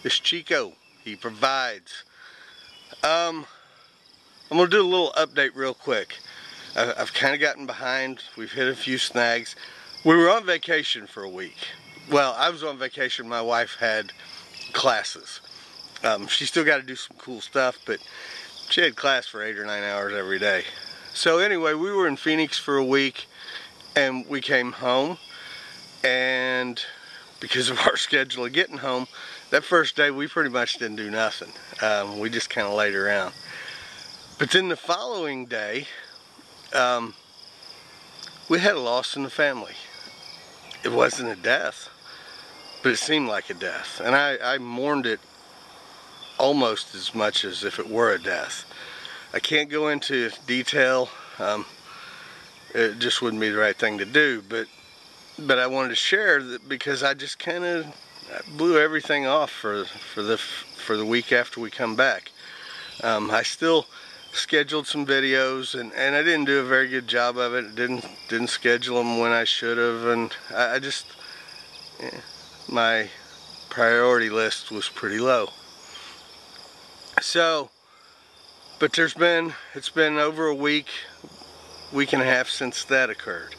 It's Chico. He provides. I'm going to do a little update real quick. I've kind of gotten behind. We've hit a few snags. We were on vacation for a week. Well, I was on vacation. My wife had classes. She still got to do some cool stuff, but she had class for 8 or 9 hours every day. So anyway, we were in Phoenix for a week, and we came home, and because of our schedule of getting home, that first day we pretty much didn't do nothing. We just kind of laid around. But then the following day, we had a loss in the family. It wasn't a death, but it seemed like a death. And I mourned it almost as much as if it were a death. I can't go into detail. It just wouldn't be the right thing to do. But I wanted to share that because I just kind of blew everything off for the week after we come back. I still scheduled some videos, and I didn't do a very good job of it. Didn't schedule them when I should have, and I just my priority list was pretty low. So, but it's been over a week and a half since that occurred.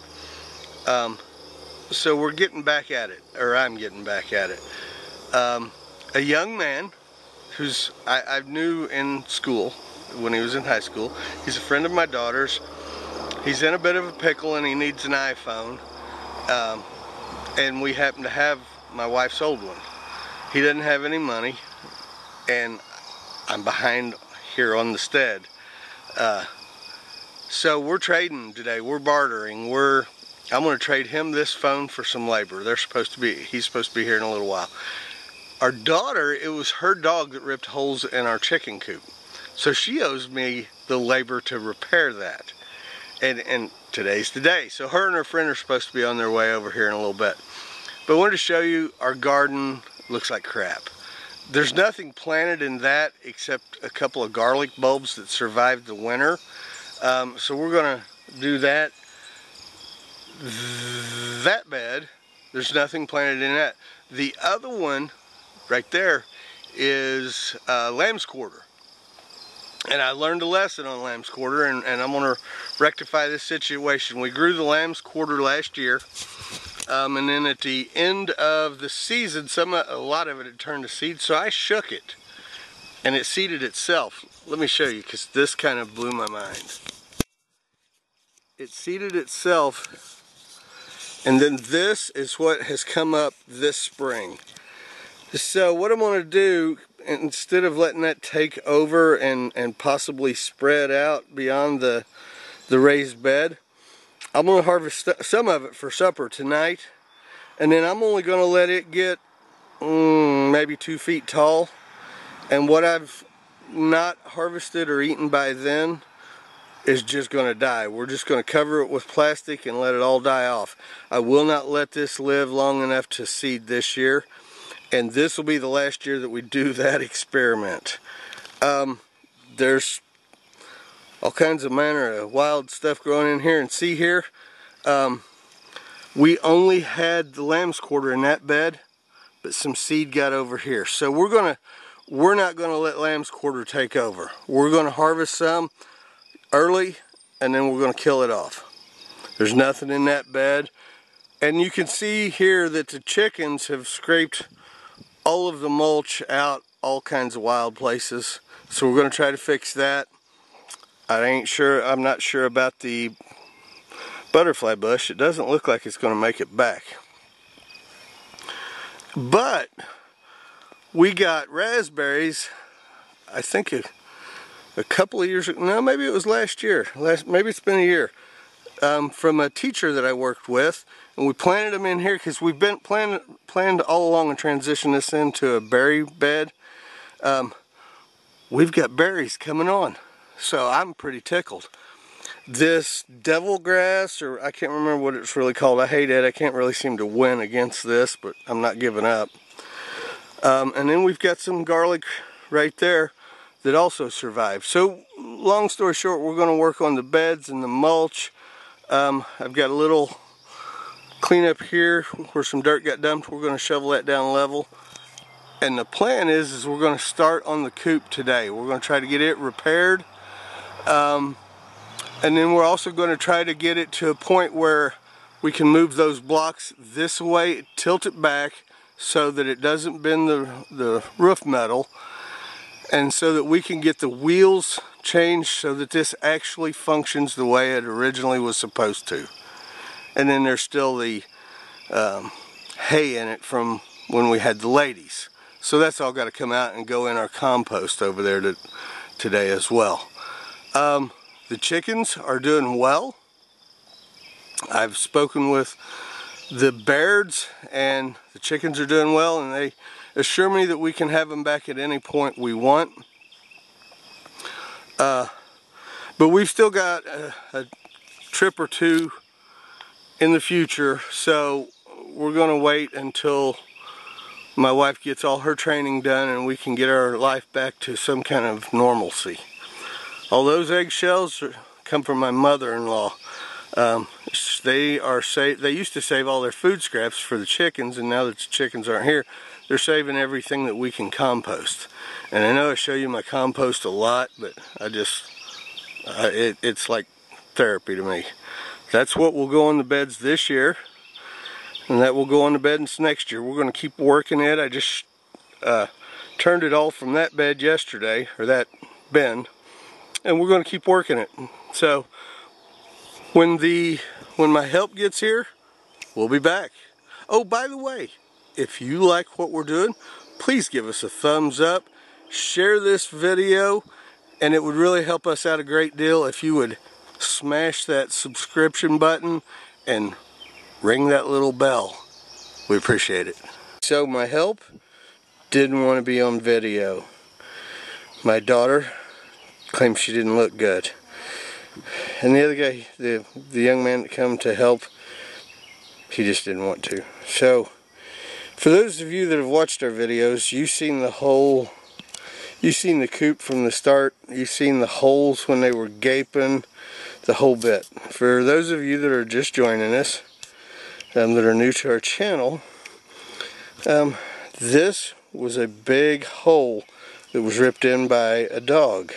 So we're getting back at it, or I'm getting back at it. A young man who's I knew in school when he was in high school. He's a friend of my daughter's. He's in a bit of a pickle and he needs an iPhone. And we happen to have my wife's old one. He doesn't have any money, and I'm behind here on the stead. So we're trading today. We're bartering. I'm going to trade him this phone for some labor. He's supposed to be here in a little while. Our daughter, it was her dog that ripped holes in our chicken coop. So she owes me the labor to repair that. And today's the day. So her and her friend are supposed to be on their way over here in a little bit. But I wanted to show you our garden looks like crap. There's nothing planted in that except a couple of garlic bulbs that survived the winter. So we're going to do that. That bed, there's nothing planted in that. The other one right there is lamb's quarter. And I learned a lesson on lamb's quarter, and I'm going to rectify this situation. We grew the lamb's quarter last year, and then at the end of the season, a lot of it had turned to seed, so I shook it, and it seeded itself. Let me show you, because this kind of blew my mind. It seeded itself, and then this is what has come up this spring. So what I'm going to do, instead of letting that take over and possibly spread out beyond the raised bed, I'm going to harvest some of it for supper tonight, and then I'm only going to let it get maybe 2 feet tall, and what I've not harvested or eaten by then is just going to die. We're just going to cover it with plastic and let it all die off. I will not let this live long enough to seed this year. And this will be the last year that we do that experiment. There's all kinds of manner of wild stuff growing in here. And see here, we only had the lamb's quarter in that bed, but some seed got over here. So we're not gonna let lamb's quarter take over. We're gonna harvest some early, and then we're gonna kill it off. There's nothing in that bed. And you can see here that the chickens have scraped all of the mulch out, all kinds of wild places. So we're going to try to fix that. I'm not sure about the butterfly bush. It doesn't look like it's going to make it back. But we got raspberries, I think a couple of years ago. No, maybe it was last year. Maybe it's been a year. From a teacher that I worked with, and we planted them in here because we've been planned all along to transition this into a berry bed. We've got berries coming on, so I'm pretty tickled. This devil grass, or I can't remember what it's really called. I hate it. I can't really seem to win against this, but I'm not giving up. And then we've got some garlic right there that also survived. So long story short, we're going to work on the beds and the mulch. I've got a little cleanup here where some dirt got dumped. We're going to shovel that down level. And the plan is we're going to start on the coop today. We're going to try to get it repaired. And then we're also going to try to get it to a point where we can move those blocks this way, tilt it back so that it doesn't bend the roof metal, and so that we can get the wheels changed so that this actually functions the way it originally was supposed to. And then there's still the hay in it from when we had the ladies. So that's all got to come out and go in our compost over there today as well. The chickens are doing well. I've spoken with the Bairds and the chickens are doing well, and they assure me that we can have them back at any point we want. But we've still got a trip or two in the future, so we're going to wait until my wife gets all her training done and we can get our life back to some kind of normalcy. All those eggshells come from my mother-in-law. They used to save all their food scraps for the chickens, and now that the chickens aren't here, they're saving everything that we can compost. And I know I show you my compost a lot, but it's like therapy to me. That's what will go on the beds this year, and that will go on the beds next year. We're going to keep working it. I just turned it all from that bed yesterday, or that bin, and we're going to keep working it. So when my help gets here, we'll be back. Oh, by the way, if you like what we're doing, please give us a thumbs up, share this video, and it would really help us out a great deal if you would smash that subscription button and ring that little bell. We appreciate it. So my help didn't want to be on video. My daughter claimed she didn't look good. And the other guy, the young man that came to help, he just didn't want to. So, for those of you that have watched our videos, you've seen the coop from the start. You've seen the holes when they were gaping, the whole bit. For those of you that are just joining us, that are new to our channel, this was a big hole that was ripped in by a dog.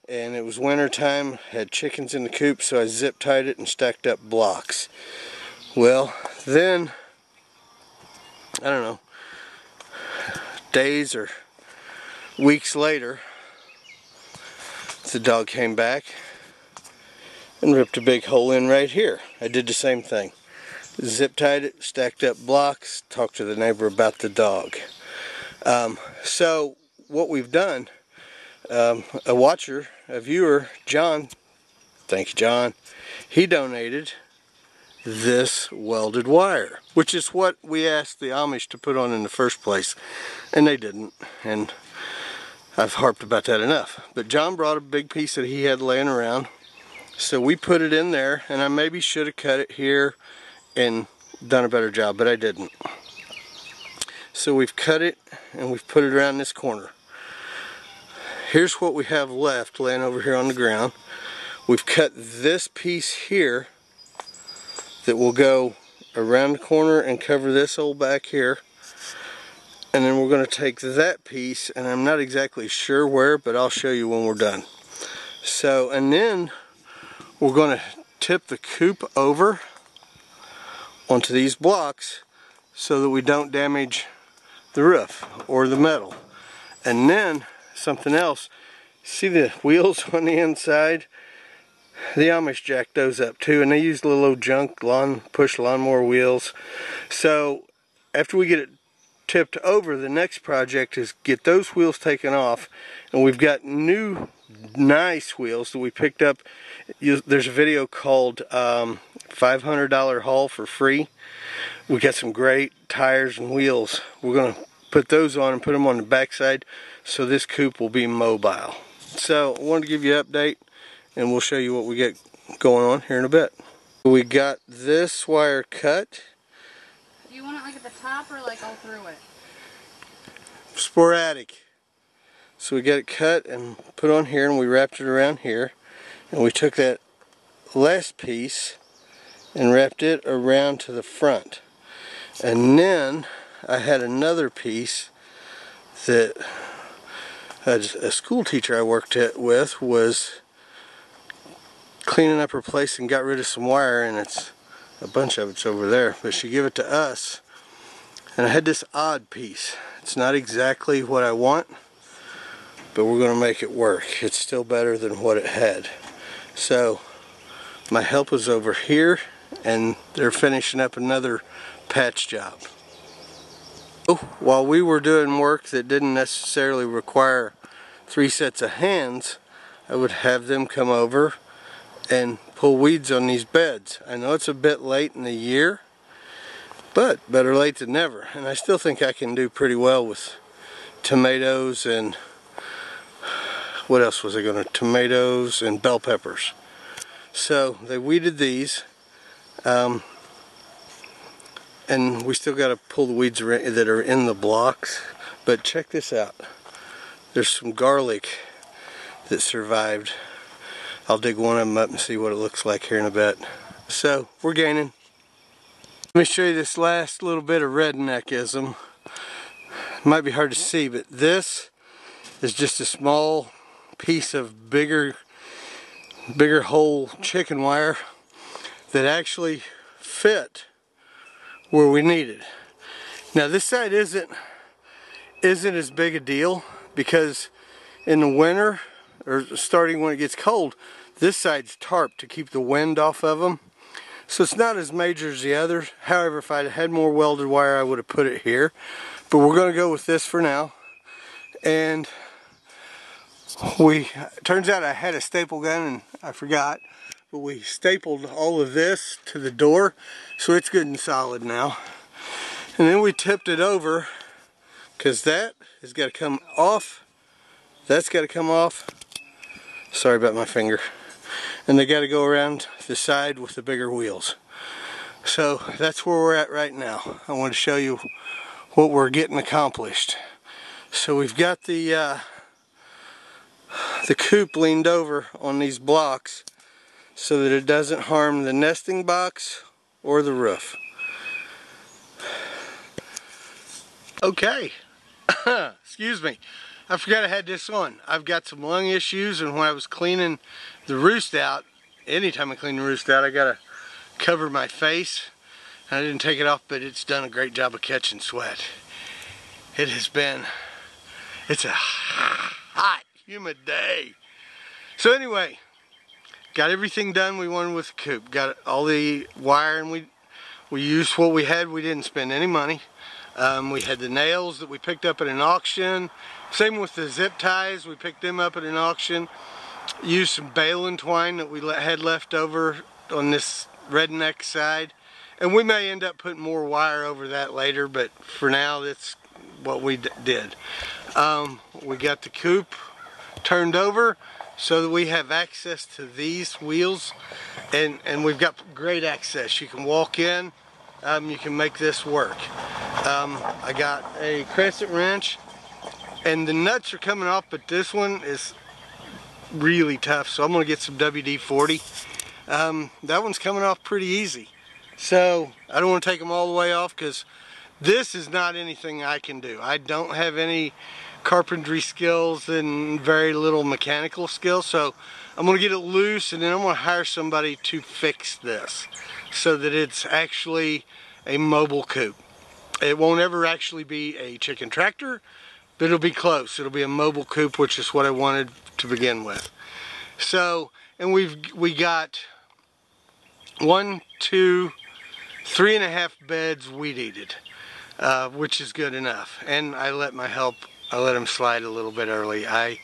And it was winter time, had chickens in the coop, so I zip tied it and stacked up blocks. Well, then, I don't know, days or weeks later, the dog came back and ripped a big hole in right here. I did the same thing. Zip tied it, stacked up blocks, talked to the neighbor about the dog. So what we've done, a watcher, a viewer, John, thank you John, he donated this welded wire, which is what we asked the Amish to put on in the first place, and they didn't, and I've harped about that enough. But John brought a big piece that he had laying around, so we put it in there, and I maybe should have cut it here and done a better job, but I didn't. So we've cut it and we've put it around this corner. Here's what we have left laying over here on the ground. We've cut this piece here that will go around the corner and cover this hole back here. And then we're going to take that piece, and I'm not exactly sure where, but I'll show you when we're done. So, and then we're going to tip the coop over onto these blocks so that we don't damage the roof or the metal. And then something else, see the wheels on the inside? The Amish jacked those up too, and they use little old junk push lawnmower wheels. So after we get it tipped over, the next project is get those wheels taken off, and we've got new nice wheels that we picked up. There's a video called $500 haul for free. We got some great tires and wheels. We're going to put those on and put them on the backside so this coop will be mobile. So I wanted to give you an update, and we'll show you what we get going on here in a bit. We got this wire cut. Do you want it like at the top or like all through it? Sporadic. So we got it cut and put on here, and we wrapped it around here, and we took that last piece and wrapped it around to the front. And then I had another piece that a school teacher I worked with was cleaning up her place and got rid of some wire, and it's a bunch of it's over there, but she gave it to us, and I had this odd piece. It's not exactly what I want, but we're going to make it work. It's still better than what it had. So my help is over here, and they're finishing up another patch job. While we were doing work that didn't necessarily require 3 sets of hands, I would have them come over and pull weeds on these beds. I know it's a bit late in the year, but better late than never. And I still think I can do pretty well with tomatoes and what else was I going to? Tomatoes and bell peppers. So they weeded these. And we still got to pull the weeds that are in the blocks. But check this out. There's some garlic that survived. I'll dig one of them up and see what it looks like here in a bit. So we're gaining. Let me show you this last little bit of redneckism. It might be hard to see, but this is just a small piece of bigger whole chicken wire that actually fit where we need it. Now this side isn't as big a deal because in the winter, or starting when it gets cold, this side's tarped to keep the wind off of them. So it's not as major as the others. However, if I had more welded wire, I would have put it here. But we're going to go with this for now. And turns out I had a staple gun and I forgot. But we stapled all of this to the door, so it's good and solid now. And then we tipped it over, because that has got to come off. That's got to come off. Sorry about my finger. And they got to go around the side with the bigger wheels. So that's where we're at right now. I want to show you what we're getting accomplished. So we've got the coop leaned over on these blocks so that it doesn't harm the nesting box or the roof. Okay. Excuse me. I forgot I had this on. I've got some lung issues, and when I was cleaning the roost out, anytime I clean the roost out, I gotta cover my face. I didn't take it off, but it's done a great job of catching sweat. It's a hot, humid day. So anyway, got everything done we wanted with the coop. Got all the wire, and we used what we had. We didn't spend any money. We had the nails that we picked up at an auction. Same with the zip ties. We picked them up at an auction. Used some baling twine that we had left over on this redneck side. And we may end up putting more wire over that later, but for now that's what we did. We got the coop turned over so that we have access to these wheels, and we've got great access. You can walk in, you can make this work. I got a crescent wrench, and the nuts are coming off, but this one is really tough, so I'm going to get some WD-40. That one's coming off pretty easy, so I don't want to take them all the way off because this is not anything I can do. I don't have any carpentry skills and very little mechanical skills, so I'm going to get it loose, and then I'm going to hire somebody to fix this so that it's actually a mobile coop. It won't ever actually be a chicken tractor, but it'll be close. It'll be a mobile coop, which is what I wanted to begin with. So, and we got 1, 2, 3.5 beds weed eated, which is good enough. And I let them slide a little bit early. I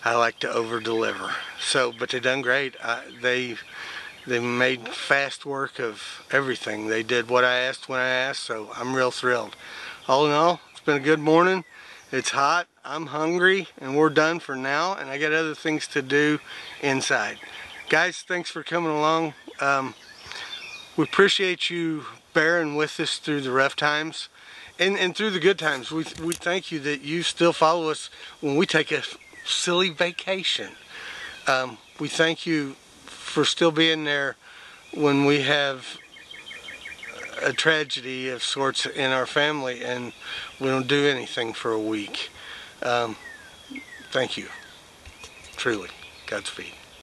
like to over deliver. So, but they done great. They made fast work of everything. They did what I asked when I asked, so I'm real thrilled. All in all, it's been a good morning. It's hot, I'm hungry, and we're done for now, and I got other things to do inside. Guys, thanks for coming along. We appreciate you bearing with us through the rough times and through the good times. We thank you that you still follow us when we take a silly vacation. We thank you for still being there when we have a tragedy of sorts in our family and we don't do anything for a week. Thank you. Truly. Godspeed.